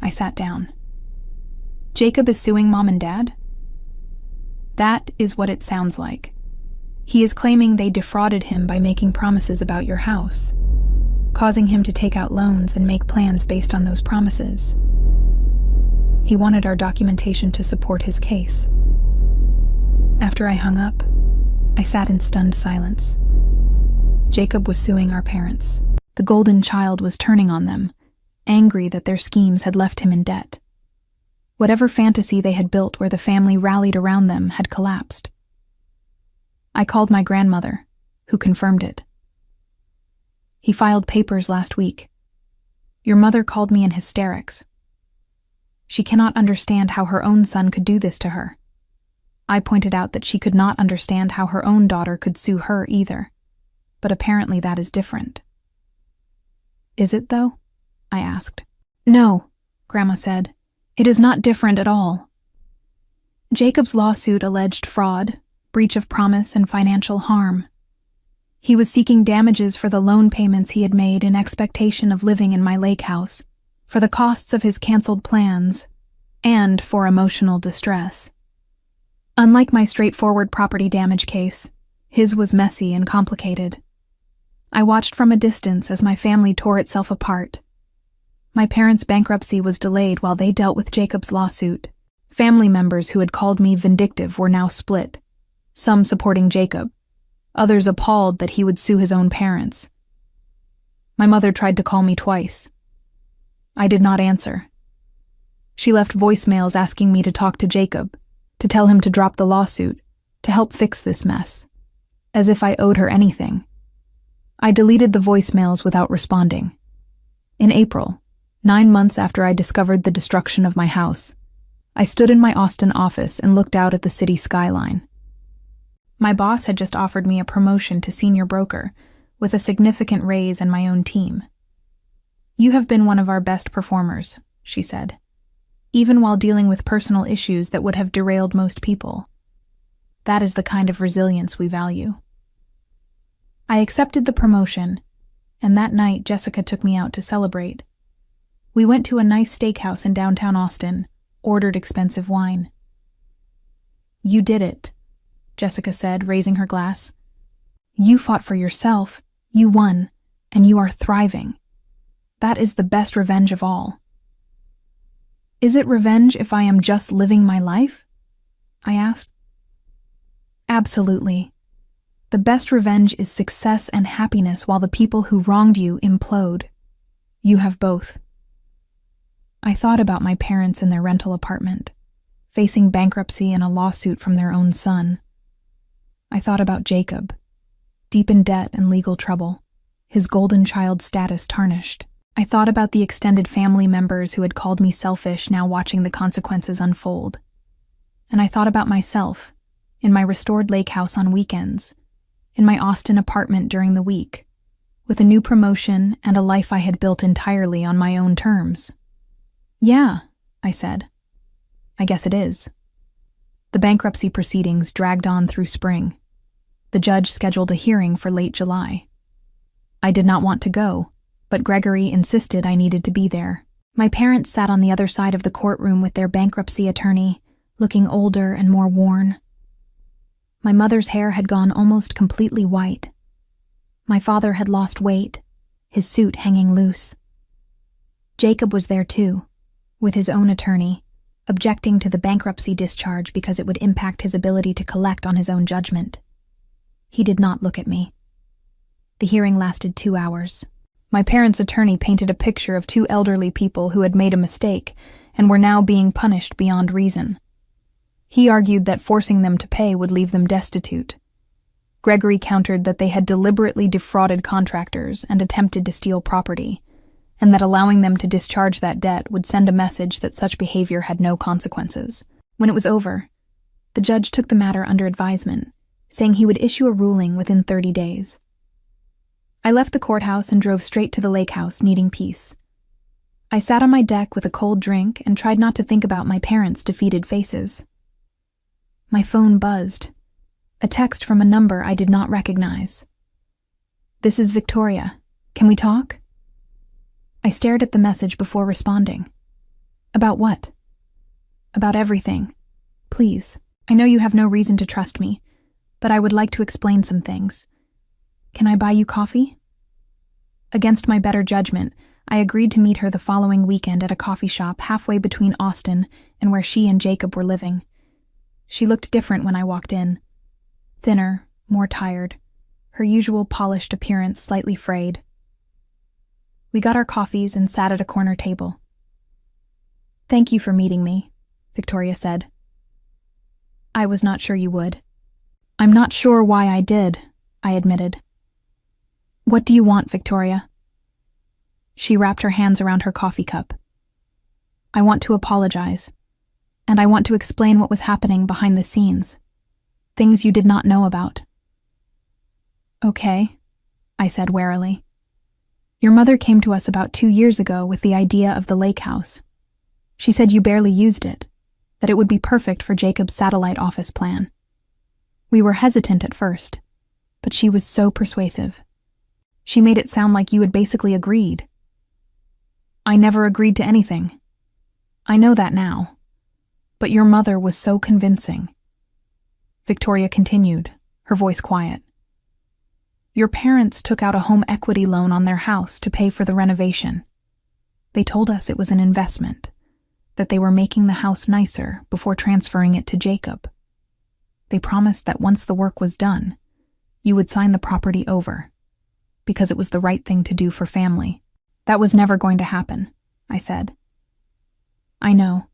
I sat down. "Jacob is suing Mom and Dad?" "That is what it sounds like. He is claiming they defrauded him by making promises about your house, causing him to take out loans and make plans based on those promises. He wanted our documentation to support his case." After I hung up, I sat in stunned silence. Jacob was suing our parents. The golden child was turning on them, angry that their schemes had left him in debt. Whatever fantasy they had built where the family rallied around them had collapsed. I called my grandmother, who confirmed it. "He filed papers last week. Your mother called me in hysterics. She cannot understand how her own son could do this to her. I pointed out that she could not understand how her own daughter could sue her either, but apparently that is different." "Is it, though?" I asked. "No," Grandma said. "It is not different at all. Jacob's lawsuit alleged fraud, breach of promise, and financial harm. He was seeking damages for the loan payments he had made in expectation of living in my lake house, for the costs of his canceled plans, and for emotional distress. Unlike my straightforward property damage case, his was messy and complicated. I watched from a distance as my family tore itself apart. My parents' bankruptcy was delayed while they dealt with Jacob's lawsuit. Family members who had called me vindictive were now split, some supporting Jacob, others appalled that he would sue his own parents. My mother tried to call me twice. I did not answer. She left voicemails asking me to talk to Jacob, to tell him to drop the lawsuit, to help fix this mess, as if I owed her anything. I deleted the voicemails without responding. In April, 9 months after I discovered the destruction of my house, I stood in my Austin office and looked out at the city skyline. My boss had just offered me a promotion to senior broker, with a significant raise and my own team. "You have been one of our best performers," she said, "even while dealing with personal issues that would have derailed most people. That is the kind of resilience we value." I accepted the promotion, and that night Jessica took me out to celebrate. We went to a nice steakhouse in downtown Austin, ordered expensive wine. "You did it," Jessica said, raising her glass. "You fought for yourself, you won, and you are thriving. That is the best revenge of all." "Is it revenge if I am just living my life?" I asked. "Absolutely. The best revenge is success and happiness while the people who wronged you implode. You have both." I thought about my parents in their rental apartment, facing bankruptcy and a lawsuit from their own son. I thought about Jacob, deep in debt and legal trouble, his golden child status tarnished. I thought about the extended family members who had called me selfish now watching the consequences unfold. And I thought about myself, in my restored lake house on weekends, in my Austin apartment during the week, with a new promotion and a life I had built entirely on my own terms. "Yeah," I said. "I guess it is." The bankruptcy proceedings dragged on through spring. The judge scheduled a hearing for late July. I did not want to go, but Gregory insisted I needed to be there. My parents sat on the other side of the courtroom with their bankruptcy attorney, looking older and more worn. My mother's hair had gone almost completely white. My father had lost weight, his suit hanging loose. Jacob was there too, with his own attorney, objecting to the bankruptcy discharge because it would impact his ability to collect on his own judgment. He did not look at me. The hearing lasted 2 hours. My parents' attorney painted a picture of 2 elderly people who had made a mistake and were now being punished beyond reason. He argued that forcing them to pay would leave them destitute. Gregory countered that they had deliberately defrauded contractors and attempted to steal property, and that allowing them to discharge that debt would send a message that such behavior had no consequences. When it was over, the judge took the matter under advisement, saying he would issue a ruling within 30 days. I left the courthouse and drove straight to the lake house, needing peace. I sat on my deck with a cold drink and tried not to think about my parents' defeated faces. My phone buzzed. A text from a number I did not recognize. "This is Victoria. Can we talk?" I stared at the message before responding. "About what?" "About everything. Please, I know you have no reason to trust me, but I would like to explain some things. Can I buy you coffee?" Against my better judgment, I agreed to meet her the following weekend at a coffee shop halfway between Austin and where she and Jacob were living. She looked different when I walked in. Thinner, more tired, her usual polished appearance slightly frayed. We got our coffees and sat at a corner table. "Thank you for meeting me," Victoria said. "I was not sure you would." "I'm not sure why I did," I admitted. "What do you want, Victoria?" She wrapped her hands around her coffee cup. "I want to apologize, and I want to explain what was happening behind the scenes. Things you did not know about." "Okay," I said warily. "Your mother came to us about 2 years ago with the idea of the lake house. She said you barely used it, that it would be perfect for Jacob's satellite office plan. We were hesitant at first, but she was so persuasive. She made it sound like you had basically agreed." "I never agreed to anything. I know that now. But your mother was so convincing." Victoria continued, her voice quiet. "Your parents took out a home equity loan on their house to pay for the renovation. They told us it was an investment, that they were making the house nicer before transferring it to Jacob. They promised that once the work was done, you would sign the property over, because it was the right thing to do for family." "That was never going to happen," I said. "I know.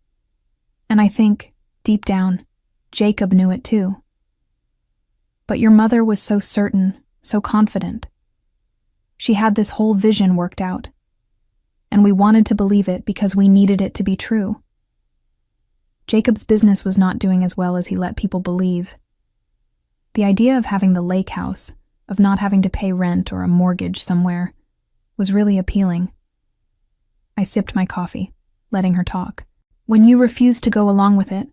And I think, deep down, Jacob knew it too. But your mother was so certain, so confident. She had this whole vision worked out, and we wanted to believe it because we needed it to be true. Jacob's business was not doing as well as he let people believe. The idea of having the lake house, of not having to pay rent or a mortgage somewhere, was really appealing." I sipped my coffee, letting her talk. "When you refused to go along with it,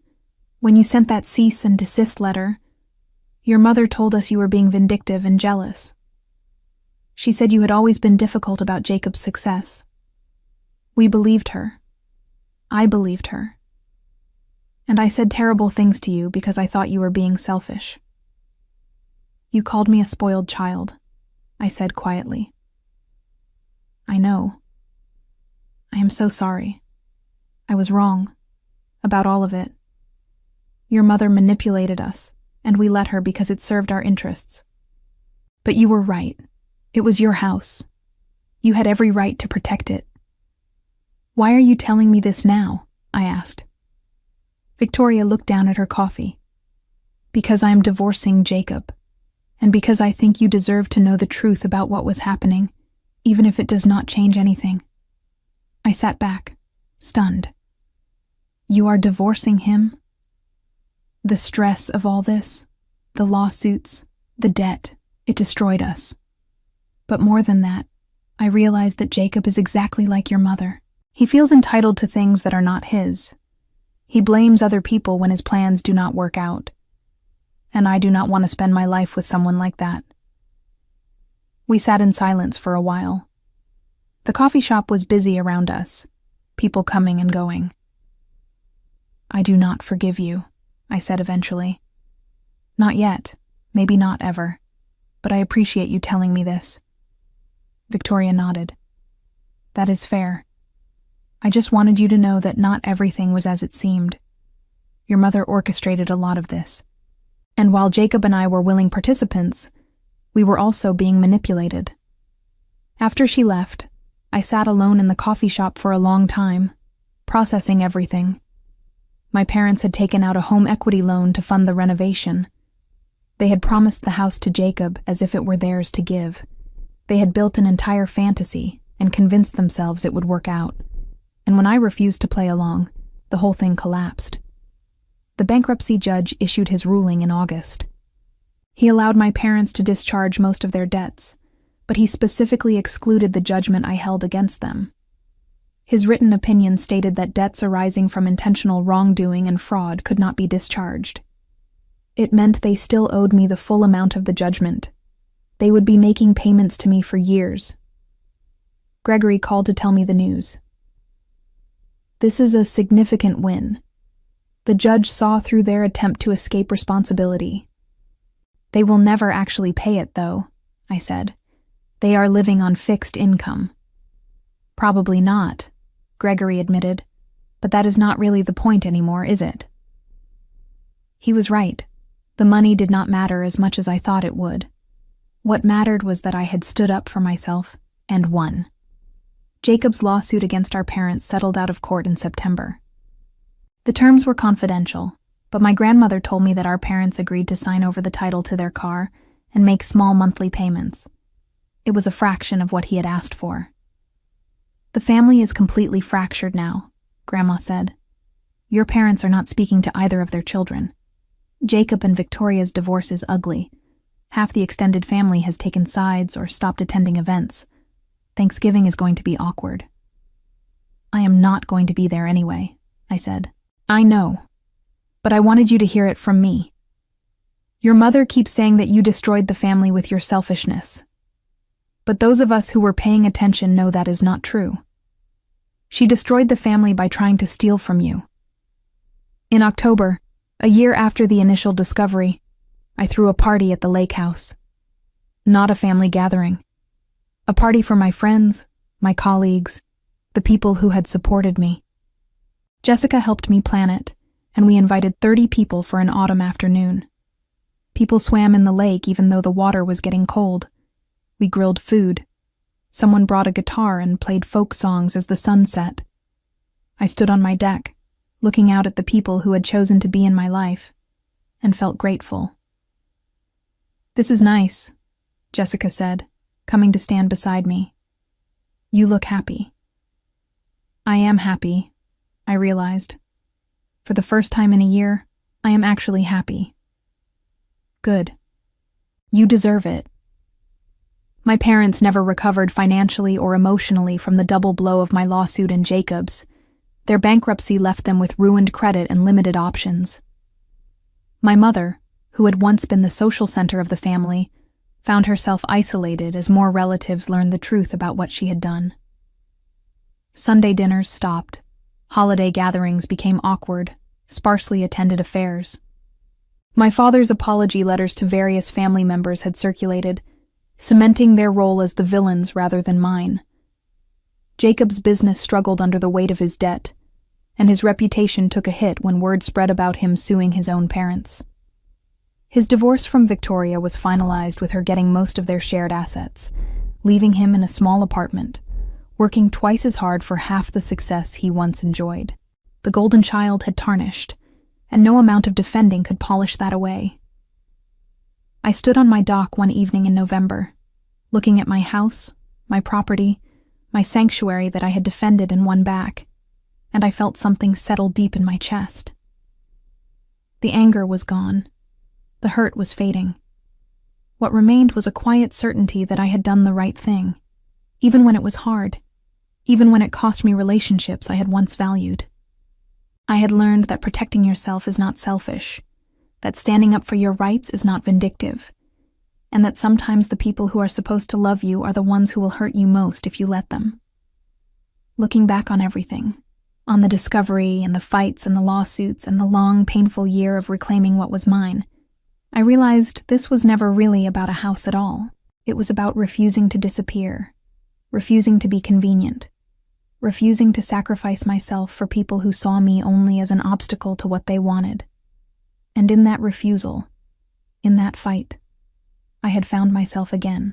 when you sent that cease and desist letter, your mother told us you were being vindictive and jealous. She said you had always been difficult about Jacob's success. We believed her. I believed her. And I said terrible things to you because I thought you were being selfish. You called me a spoiled child," I said quietly. "I know. I am so sorry. I was wrong. About all of it. Your mother manipulated us, and we let her because it served our interests. But you were right. It was your house. You had every right to protect it." "Why are you telling me this now?" I asked. Victoria looked down at her coffee. "Because I am divorcing Jacob, and because I think you deserve to know the truth about what was happening, even if it does not change anything." I sat back, stunned. "You are divorcing him?" The stress of all this, the lawsuits, the debt, it destroyed us. But more than that, I realized that Jacob is exactly like your mother. He feels entitled to things that are not his. He blames other people when his plans do not work out. And I do not want to spend my life with someone like that. We sat in silence for a while. The coffee shop was busy around us, people coming and going. "I do not forgive you," I said eventually. "Not yet, maybe not ever, but I appreciate you telling me this." Victoria nodded. "That is fair. I just wanted you to know that not everything was as it seemed. Your mother orchestrated a lot of this. And while Jacob and I were willing participants, we were also being manipulated." After she left, I sat alone in the coffee shop for a long time, processing everything. My parents had taken out a home equity loan to fund the renovation. They had promised the house to Jacob as if it were theirs to give. They had built an entire fantasy and convinced themselves it would work out. And when I refused to play along, the whole thing collapsed. The bankruptcy judge issued his ruling in August. He allowed my parents to discharge most of their debts, but he specifically excluded the judgment I held against them. His written opinion stated that debts arising from intentional wrongdoing and fraud could not be discharged. It meant they still owed me the full amount of the judgment. They would be making payments to me for years. Gregory called to tell me the news. This is a significant win. The judge saw through their attempt to escape responsibility. They will never actually pay it, though, I said. They are living on fixed income. Probably not, Gregory admitted, but that is not really the point anymore, is it? He was right. The money did not matter as much as I thought it would. What mattered was that I had stood up for myself and won. Jacob's lawsuit against our parents settled out of court in September. The terms were confidential, but my grandmother told me that our parents agreed to sign over the title to their car and make small monthly payments. It was a fraction of what he had asked for. The family is completely fractured now, Grandma said. Your parents are not speaking to either of their children. Jacob and Victoria's divorce is ugly. Half the extended family has taken sides or stopped attending events. Thanksgiving is going to be awkward. I am not going to be there anyway, I said. I know, but I wanted you to hear it from me. Your mother keeps saying that you destroyed the family with your selfishness. But those of us who were paying attention know that is not true. She destroyed the family by trying to steal from you. In October, a year after the initial discovery, I threw a party at the lake house. Not a family gathering. A party for my friends, my colleagues, the people who had supported me. Jessica helped me plan it, and we invited 30 people for an autumn afternoon. People swam in the lake even though the water was getting cold. We grilled food. Someone brought a guitar and played folk songs as the sun set. I stood on my deck, looking out at the people who had chosen to be in my life, and felt grateful. This is nice, Jessica said, coming to stand beside me. You look happy. I am happy, I realized. For the first time in a year, I am actually happy. Good. You deserve it. My parents never recovered financially or emotionally from the double blow of my lawsuit and Jacob's. Their bankruptcy left them with ruined credit and limited options. My mother, who had once been the social center of the family, found herself isolated as more relatives learned the truth about what she had done. Sunday dinners stopped. Holiday gatherings became awkward, sparsely attended affairs. My father's apology letters to various family members had circulated, cementing their role as the villains rather than mine. Jacob's business struggled under the weight of his debt, and his reputation took a hit when word spread about him suing his own parents. His divorce from Victoria was finalized with her getting most of their shared assets, leaving him in a small apartment, working twice as hard for half the success he once enjoyed. The golden child had tarnished, and no amount of defending could polish that away. I stood on my dock one evening in November, looking at my house, my property, my sanctuary that I had defended and won back, and I felt something settle deep in my chest. The anger was gone. The hurt was fading. What remained was a quiet certainty that I had done the right thing, even when it was hard, even when it cost me relationships I had once valued. I had learned that protecting yourself is not selfish, that standing up for your rights is not vindictive, and that sometimes the people who are supposed to love you are the ones who will hurt you most if you let them. Looking back on everything, on the discovery and the fights and the lawsuits and the long, painful year of reclaiming what was mine, I realized this was never really about a house at all. It was about refusing to disappear, refusing to be convenient, refusing to sacrifice myself for people who saw me only as an obstacle to what they wanted. And in that refusal, in that fight, I had found myself again.